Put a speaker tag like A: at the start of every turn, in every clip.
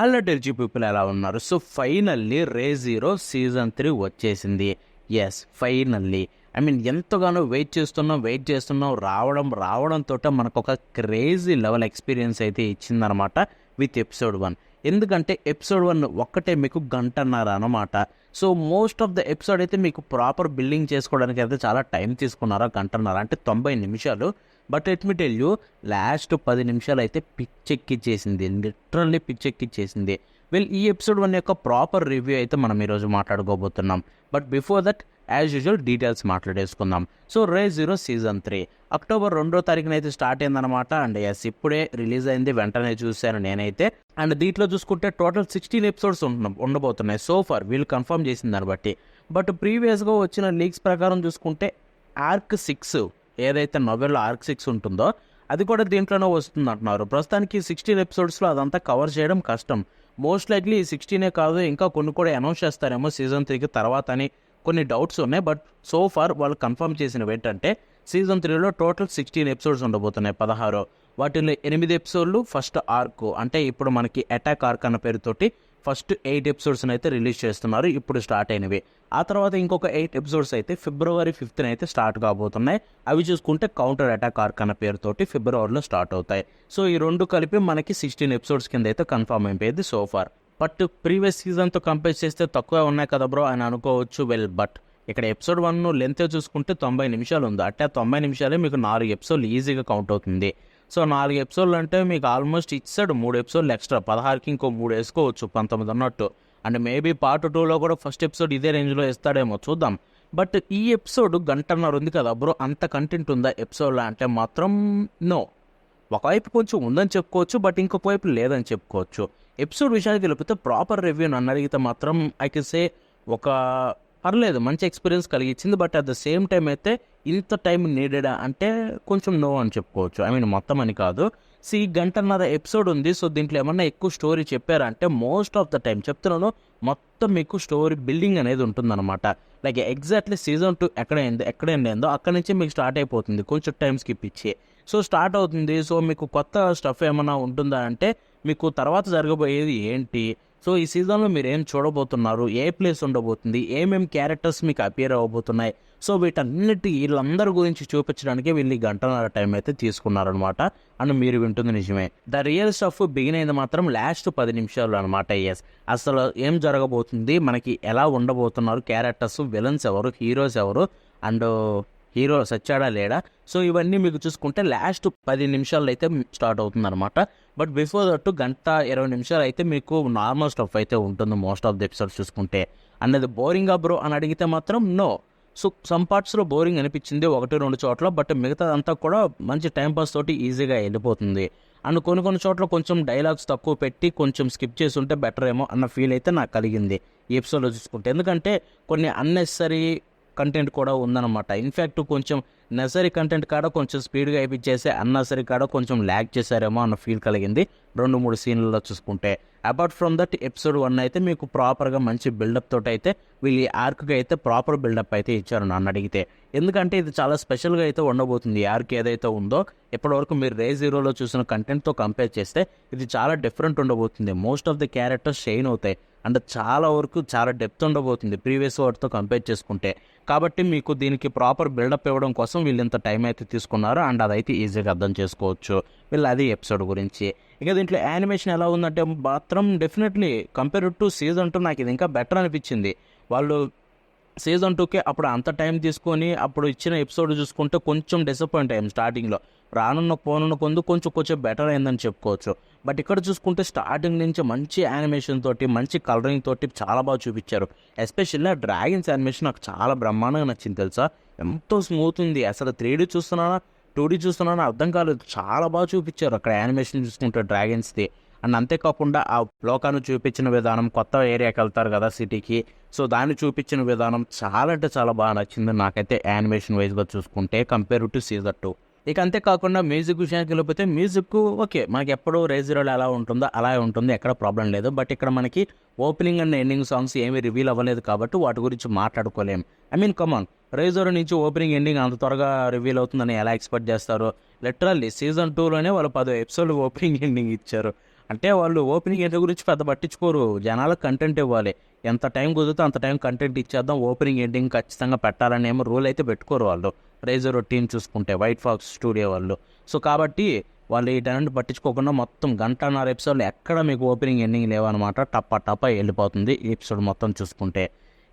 A: Hello డెర్జీ people, ఎలా ఉన్నారు? So finally రే Zero season 3 వచ్చేసింది. Yes, finally. ఎంతగానో వెయిట్ చేస్తున్నాం. రావడంతో మనకు ఒక క్రేజీ లెవెల్ ఎక్స్పీరియన్స్ అయితే ఇచ్చిందనమాట విత్ ఎపిసోడ్ 1. ఎందుకంటే ఎపిసోడ్ 1 ఒక్కటే మీకు గంటన్నర అనమాట. So most of the episode అయితే మీకు ప్రాపర్ బిల్డింగ్ చేసుకోవడానికి అయితే చాలా టైం తీసుకున్నారా, గంటన్నర అంటే 90 నిమిషాలు. But let me tell you, last 10 నిమిషాలు అయితే పిచ్చెక్కిచ్చేసింది, లిటరల్లీ పిచ్చెక్కిచ్చేసింది. ఈ ఎపిసోడ్ 1 యొక్క ప్రాపర్ రివ్యూ అయితే మనం ఈరోజు మాట్లాడుకోబోతున్నాం. But before that, as usual details మాట్లాడేసుకుందాం. So Re Zero season 3 October 2వ తారీఖున అయితే స్టార్ట్ అయిందనమాట. అండ్ ఎస్, ఇప్పుడే రిలీజ్ అయింది, వెంటనే చూశాను నేనైతే. అండ్ దీంట్లో చూసుకుంటే టోటల్ 16 ఎపిసోడ్స్ ఉండబోతున్నాయి సో ఫార్, వీళ్ళు కన్ఫర్మ్ చేసిన దాన్ని బట్టి. బట్ ప్రీవియస్గా వచ్చిన లీక్స్ ప్రకారం చూసుకుంటే ఆర్క్ 6 ఏదైతే నోవెల్లో ఆర్క్ 6 ఉంటుందో అది కూడా దీంట్లోనే వస్తుంది అంటున్నారు. ప్రస్తుతానికి 16 ఎపిసోడ్స్లో అదంతా కవర్ చేయడం కష్టం. మోస్ట్ లైక్లీ 16 కాదు, ఇంకా కొన్ని కూడా అనౌన్స్ చేస్తారేమో సీజన్ 3కి తర్వాత అని కొన్ని డౌట్స్ ఉన్నాయి. బట్ సో ఫార్ వాళ్ళు కన్ఫర్మ్ చేసినవి ఏంటంటే సీజన్ 3లో టోటల్ 16 ఎపిసోడ్స్ ఉండబోతున్నాయి, 16. వాటిలో 8 ఎపిసోడ్లు ఫస్ట్ ఆర్క్, అంటే ఇప్పుడు మనకి అటాక్ ఆర్క్ అన్న పేరుతోటి ఫస్ట్ 8 ఎపిసోడ్స్ని అయితే రిలీజ్ చేస్తున్నారు, ఇప్పుడు స్టార్ట్ అయినవి. ఆ తర్వాత ఇంకొక 8 ఎపిసోడ్స్ అయితే ఫిబ్రవరి 5th అయితే స్టార్ట్ కాబోతున్నాయి. అవి చూసుకుంటే కౌంటర్ అటాక్ ఆర్క్ అన్న పేరుతోటి ఫిబ్రవరిలో స్టార్ట్ అవుతాయి. సో ఈ రెండు కలిపి మనకి 16 ఎపిసోడ్స్ కింద అయితే కన్ఫర్మ్ అయిపోయింది సో ఫార్. బట్ ప్రీవియస్ సీజన్తో కంపేర్ చేస్తే తక్కువ ఉన్నాయి కదా బ్రో అని అనుకోవచ్చు. బట్ ఇక్కడ ఎపిసోడ్ 1 లెంత్ చూసుకుంటే 90 నిమిషాలు ఉంది. అంటే 90 నిమిషాలే మీకు 4 ఎపిసోడ్లు ఈజీగా కౌంట్ అవుతుంది. సో 4 ఎపిసోడ్లు అంటే మీకు ఆల్మోస్ట్ ఇచ్చాడు 3 ఎపిసోడ్లు ఎక్స్ట్రా, 16కి ఇంకో 3 వేసుకోవచ్చు, 19 అన్నట్టు. అండ్ మేబీ పార్ట్ 2లో కూడా ఫస్ట్ ఎపిసోడ్ ఇదే రేంజ్లో ఇస్తాడేమో, చూద్దాం. బట్ ఈ ఎపిసోడ్ గంటన్నర ఉంది కదా బ్రో, అంత కంటెంట్ ఉందా ఎపిసోడ్లో అంటే మాత్రం నో. ఒకవైపు కొంచెం ఉందని చెప్పుకోవచ్చు, బట్ ఇంకొక వైపు లేదని చెప్పుకోవచ్చు. ఎపిసోడ్ విషయానికి వెళ్ళిపోతే ప్రాపర్ రివ్యూ నన్ను అడిగితే మాత్రం ఐ కెన్ సే ఒక పర్లేదు, మంచి ఎక్స్పీరియన్స్ కలిగించింది. But at the same time అయితే ఇంత టైం నీడెడా అంటే కొంచెం నో అని చెప్పుకోవచ్చు. మొత్తం అని కాదు. గంటన్నర ఎపిసోడ్ ఉంది. సో దీంట్లో ఏమన్నా ఎక్కువ స్టోరీ చెప్పారంటే మోస్ట్ ఆఫ్ ద టైం చెప్తున్నాను, మొత్తం మీకు స్టోరీ బిల్డింగ్ అనేది ఉంటుందన్నమాట. లైక్ ఎగ్జాక్ట్లీ సీజన్ 2 ఎక్కడ ఎండేందో అక్కడ నుంచి మీకు స్టార్ట్ అయిపోతుంది, కొంచెం టైం స్కిప్ ఇచ్చి. సో స్టార్ట్ అవుతుంది. సో మీకు కొత్త స్టఫ్ ఏమైనా ఉంటుందా అంటే మీకు తర్వాత జరగబోయేది ఏంటి, సో ఈ సీజన్లో మీరు ఏం చూడబోతున్నారు, ఏ ప్లేస్ ఉండబోతుంది, ఏమేమి క్యారెక్టర్స్ మీకు అపియర్ అవ్వబోతున్నాయి, సో వీళ్ళందరి గురించి చూపించడానికి వీళ్ళు గంటన్నర టైం అయితే తీసుకున్నారనమాట. అని మీరు వింటుంది నిజమే. ద రియల్ స్టఫ్ బిగిన్ అయింది మాత్రం లాస్ట్ 10 నిమిషాలు అనమాట. ఎస్, అసలు ఏం జరగబోతుంది, మనకి ఎలా ఉండబోతున్నారు క్యారెక్టర్స్, విలన్స్ ఎవరు, హీరోస్ ఎవరు, అండ్ హీరో సచ్చాడా లేడా, సో ఇవన్నీ మీకు చూసుకుంటే లాస్ట్ 10 నిమిషాల్లో అయితే స్టార్ట్ అవుతుంది అనమాట. బట్ బిఫోర్ దట్ గంట 20 నిమిషాలు అయితే మీకు నార్మల్ స్టఫ్ అయితే ఉంటుంది మోస్ట్ ఆఫ్ ది ఎపిసోడ్స్ చూసుకుంటే. అన్నది బోరింగా బ్రో అని అడిగితే మాత్రం నో. సో సమ్ పార్ట్స్లో బోరింగ్ అనిపించింది 1-2 చోట్ల, బట్ మిగతా అంతా కూడా మంచి టైంపాస్ తోటి ఈజీగా వెళ్ళిపోతుంది. అండ్ కొన్ని చోట్ల కొంచెం డైలాగ్స్ తక్కువ పెట్టి కొంచెం స్కిప్ చేసి ఉంటే బెటర్ ఏమో అన్న ఫీల్ అయితే నాకు కలిగింది ఈ ఎపిసోడ్లో చూసుకుంటే. ఎందుకంటే కొన్ని అన్నెసరీ కంటెంట్ కూడా ఉందన్నమాట. ఇన్ఫ్యాక్ట్ కొంచెం నెసరీ కంటెంట్ కాడ కొంచెం స్పీడ్గా అయిపించేసి అన్నసరీ కాడ కొంచెం ల్యాగ్ చేశారేమో అన్న ఫీల్ కలిగింది 2-3 సీన్లలో చూసుకుంటే. అపార్ట్ ఫ్రమ్ దట్ ఎపిసోడ్ 1 అయితే మీకు ప్రాపర్గా మంచి బిల్డప్ తోటి అయితే వీళ్ళు ఆర్క్గా అయితే ప్రాపర్ బిల్డప్ అయితే ఇచ్చారు నన్ను అడిగితే. ఎందుకంటే ఇది చాలా స్పెషల్గా అయితే ఉండబోతుంది. ఆర్క్ ఏదైతే ఉందో ఇప్పటివరకు మీరు రే జీరోలో చూసిన కంటెంట్తో కంపేర్ చేస్తే ఇది చాలా డిఫరెంట్ ఉండబోతుంది. Most of the characters shine అవుతాయి అండ్ చాలా వరకు చాలా డెప్త్ ఉండబోతుంది ప్రీవియస్ వాటితో కంపేర్ చేసుకుంటే. కాబట్టి మీకు దీనికి ప్రాపర్ బిల్డప్ ఇవ్వడం కోసం వీళ్ళు ఇంత టైం అయితే తీసుకున్నారు అండ్ అదైతే ఈజీగా అర్థం చేసుకోవచ్చు. అది ఎపిసోడ్ గురించి. ఇక దీంట్లో యానిమేషన్ ఎలా ఉందంటే మాత్రం డెఫినెట్లీ కంపేర్ టు సీజన్ 2 నాకు ఇది ఇంకా బెటర్ అనిపించింది. వాళ్ళు సీజన్ 2కే అప్పుడు అంత టైం తీసుకొని అప్పుడు ఇచ్చిన ఎపిసోడ్ చూసుకుంటే కొంచెం డిసప్పాయింట్ అయ్యాం స్టార్టింగ్లో. పోనున్న కొంచెం బెటర్ అయిందని చెప్పుకోవచ్చు. బట్ ఇక్కడ చూసుకుంటే స్టార్టింగ్ నుంచి మంచి యానిమేషన్ తోటి మంచి కలరింగ్ తోటి చాలా బాగా చూపించారు. ఎస్పెషల్లీ ఆ డ్రాగన్స్ యానిమేషన్ నాకు చాలా బ్రహ్మాండంగా నచ్చింది తెలుసా. ఎంతో స్మూత్ ఉంది. అసలు 3D చూస్తున్నానా 2D చూస్తున్నానా అర్థం కాలేదు, చాలా బాగా చూపించారు అక్కడ యానిమేషన్ చూసుకుంటే డ్రాగన్స్ది. అండ్ అంతేకాకుండా ఆ లోకాన్ని చూపించిన విధానం, కొత్త ఏరియాకి వెళ్తారు కదా సిటీకి, సో దాన్ని చూపించిన విధానం చాలా అంటే చాలా బాగా నచ్చింది నాకైతే యానిమేషన్ వైజ్గా చూసుకుంటే కంపేర్ టు సీజన్ 2. ఇక అంతేకాకుండా మ్యూజిక్ విషయానికి వెళ్ళిపోతే మ్యూజిక్ ఓకే, మనకి ఎప్పుడూ రే జీరోలో ఎలా ఉంటుందో అలా ఉంటుంది, ఎక్కడ ప్రాబ్లం లేదు. బట్ ఇక్కడ మనకి ఓపెనింగ్ అండ్ ఎండింగ్ సాంగ్స్ ఏమీ రివీల్ అవ్వలేదు కాబట్టి వాటి గురించి మాట్లాడుకోలేం. కమాన్, రే జీరో నుంచి ఓపెనింగ్ ఎండింగ్ అంత త్వరగా రివీల్ అవుతుందని ఎలా ఎక్స్పెక్ట్ చేస్తారు? లిటరల్లీ సీజన్ 2లోనే వాళ్ళు 10 ఎపిసోడ్ ఓపెనింగ్ ఎండింగ్ ఇచ్చారు. అంటే వాళ్ళు ఓపెనింగ్ ఎంట్రీ గురించి పెద్ద పట్టించుకోరు, జనాలకు కంటెంట్ ఇవ్వాలి, ఎంత టైం కుదిరితే అంత టైం కంటెంట్ ఇచ్చేద్దాం, ఓపెనింగ్ ఎండింగ్ ఖచ్చితంగా పెట్టాలని ఏమో రూల్ అయితే పెట్టుకోరు వాళ్ళు. రైజర్ టీం చూసుకుంటే వైట్ ఫాక్స్ స్టూడియో వాళ్ళు. సో కాబట్టి వాళ్ళు వీటన్నిటి పట్టించుకోకుండా మొత్తం 1.5 ఎపిసోడ్లు ఎక్కడ మీకు ఓపెనింగ్ ఎండింగ్ లేవన్నమాట, టప్ప వెళ్ళిపోతుంది ఈ ఎపిసోడ్ మొత్తం చూసుకుంటే.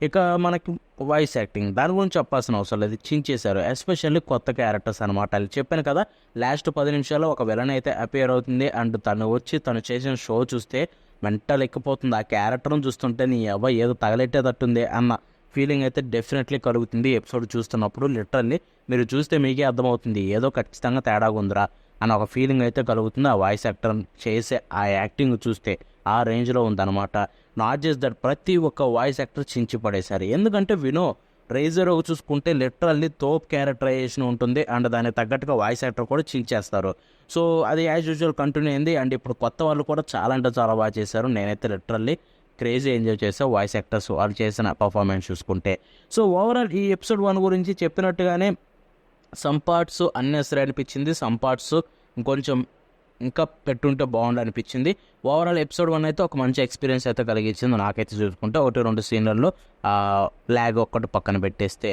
A: ఇక మనకి వాయిస్ యాక్టింగ్ దాని గురించి చెప్పాల్సిన అవసరం లేదు, చించేశారు. ఎస్పెషల్లీ కొత్త క్యారెక్టర్స్ అనమాట. అది చెప్పాను కదా, లాస్ట్ 10 నిమిషాల్లో ఒక విలన్ అయితే అపియర్ అవుతుంది, అండ్ తను వచ్చి తను చేసిన షో చూస్తే మెంటల్ ఎక్కిపోతుంది. ఆ క్యారెక్టర్ని చూస్తుంటే నీ ఏదో తగలెట్టేటట్టుంది అన్న ఫీలింగ్ అయితే డెఫినెట్లీ కలుగుతుంది ఎపిసోడ్ చూస్తున్నప్పుడు. లిటరల్లీ మీరు చూస్తే మీకే అర్థమవుతుంది ఏదో ఖచ్చితంగా తేడాగా ఉందిరా అని ఒక ఫీలింగ్ అయితే కలుగుతుంది. ఆ వాయిస్ యాక్టర్ చేసే ఆ యాక్టింగ్ చూస్తే ఆ రేంజ్లో ఉందన్నమాట. నాట్ జస్ట్ దట్, ప్రతి ఒక్క వాయిస్ యాక్టర్ చించి పడేశారు. ఎందుకంటే రైజర్ చూసుకుంటే లిటరల్లీ తోప్ క్యారెక్టరైజేషన్ ఉంటుంది, అండ్ దానికి తగ్గట్టుగా వాయిస్ యాక్టర్ కూడా చించేస్తారు. సో అది యాజ్ యూజువల్ కంటిన్యూ అయింది. అండ్ ఇప్పుడు కొత్త వాళ్ళు కూడా చాలా అంటే చాలా బాగా చేశారు. నేనైతే లిటరల్లీ క్రేజీ ఎంజాయ్ చేసాను వాయిస్ యాక్టర్స్ వాళ్ళు చేసిన పర్ఫార్మెన్స్ చూసుకుంటే. సో ఓవరాల్ ఈ ఎపిసోడ్ 1 గురించి చెప్పినట్టుగానే సమ్ పార్ట్స్ అన్నెసరీ అనిపించింది, సమ్ పార్ట్స్ ఇంకొంచెం ఇంకా పెట్టుంటే బాగుండు అనిపించింది. ఓవరాల్ ఎపిసోడ్ 1 అయితే ఒక మంచి ఎక్స్పీరియన్స్ అయితే కలిగించింది నాకైతే చూసుకుంటే. 1-2 సీన్లలో ల్యాగ్ ఒక్కటి పక్కన పెట్టేస్తే,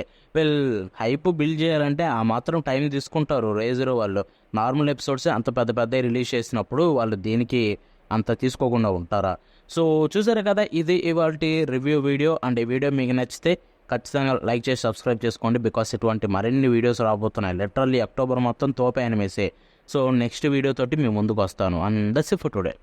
A: హైప్ బిల్డ్ చేయాలంటే ఆ మాత్రం టైం తీసుకుంటారు రైజర్ వాళ్ళు. నార్మల్ ఎపిసోడ్స్ అంత పెద్ద రిలీజ్ చేసినప్పుడు వాళ్ళు దీనికి అంత తీసుకోకుండా ఉంటారా? సో చూసారు కదా, ఇది ఇవాల్టి రివ్యూ వీడియో. అండ్ ఈ వీడియో మీకు నచ్చితే ఖచ్చితంగా లైక్ చేసి సబ్స్క్రైబ్ చేసుకోండి, బికాస్ ఇటువంటి మరిన్ని వీడియోస్ రాబోతున్నాయి. లిటరల్లీ అక్టోబర్ మొత్తం తోపే అనిమేసే. సో నెక్స్ట్ వీడియో తోటి మీ ముందుకు వస్తాను. And that's it for today.